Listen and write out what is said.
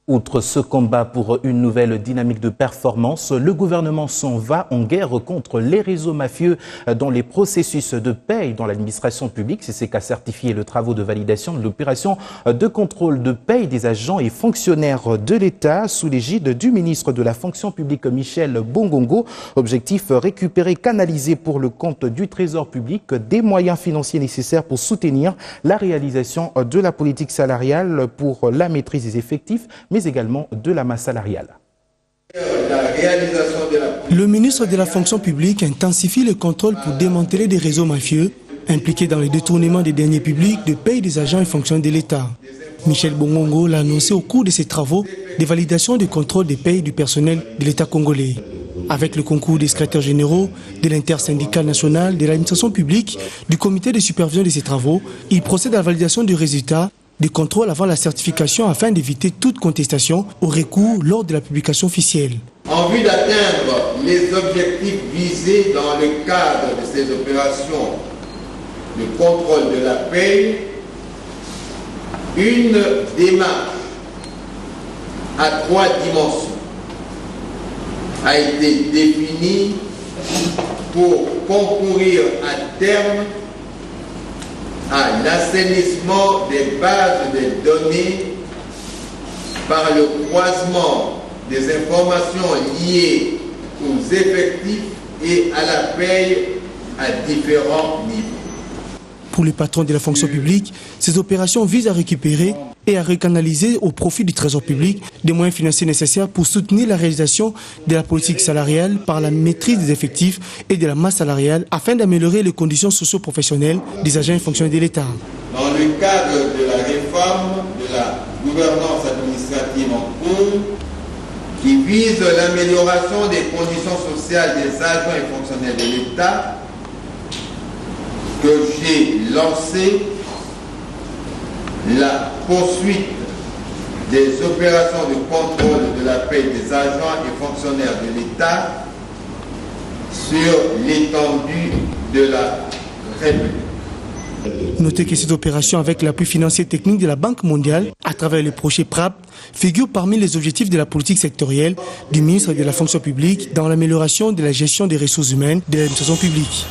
Outre ce combat pour une nouvelle dynamique de performance, le gouvernement s'en va en guerre contre les réseaux mafieux dans les processus de paie dans l'administration publique. C'est ce qu'a certifié le travaux de validation de l'opération de contrôle de paie des agents et fonctionnaires de l'État sous l'égide du ministre de la fonction publique Michel Bongongo. Objectif, récupérer, canaliser pour le compte du Trésor public des moyens financiers nécessaires pour soutenir la réalisation de la politique salariale pour la maîtrise des effectifs, mais également de la masse salariale. Le ministre de la fonction publique intensifie le contrôle pour démanteler des réseaux mafieux impliqués dans le détournement des deniers publics de paye des agents et fonctionnaires de l'État. Michel Bongongo l'a annoncé au cours de ses travaux de validation du contrôle des payes du personnel de l'État congolais. Avec le concours des secrétaires généraux, de l'intersyndical national, de l'administration publique, du comité de supervision de ces travaux, il procède à la validation du résultat des contrôles avant la certification afin d'éviter toute contestation au recours lors de la publication officielle. En vue d'atteindre les objectifs visés dans le cadre de ces opérations de contrôle de la paie, une démarche à 3 dimensions a été définie pour concourir à terme à l'assainissement des bases de données par le croisement des informations liées aux effectifs et à la paie à différents niveaux. Pour les patrons de la fonction publique, ces opérations visent à récupérer et à recanaliser au profit du Trésor public des moyens financiers nécessaires pour soutenir la réalisation de la politique salariale par la maîtrise des effectifs et de la masse salariale afin d'améliorer les conditions socio-professionnelles des agents et fonctionnaires de l'État. Dans le cadre de la réforme de la gouvernance administrative en cours, qui vise l'amélioration des conditions sociales des agents et fonctionnaires de l'État, que j'ai lancé la poursuite des opérations de contrôle de la paie des agents et fonctionnaires de l'État sur l'étendue de la République. Notez que cette opération avec l'appui financier technique de la Banque mondiale à travers le projet PRAP figure parmi les objectifs de la politique sectorielle du ministre de la fonction publique dans l'amélioration de la gestion des ressources humaines de l'administration publique.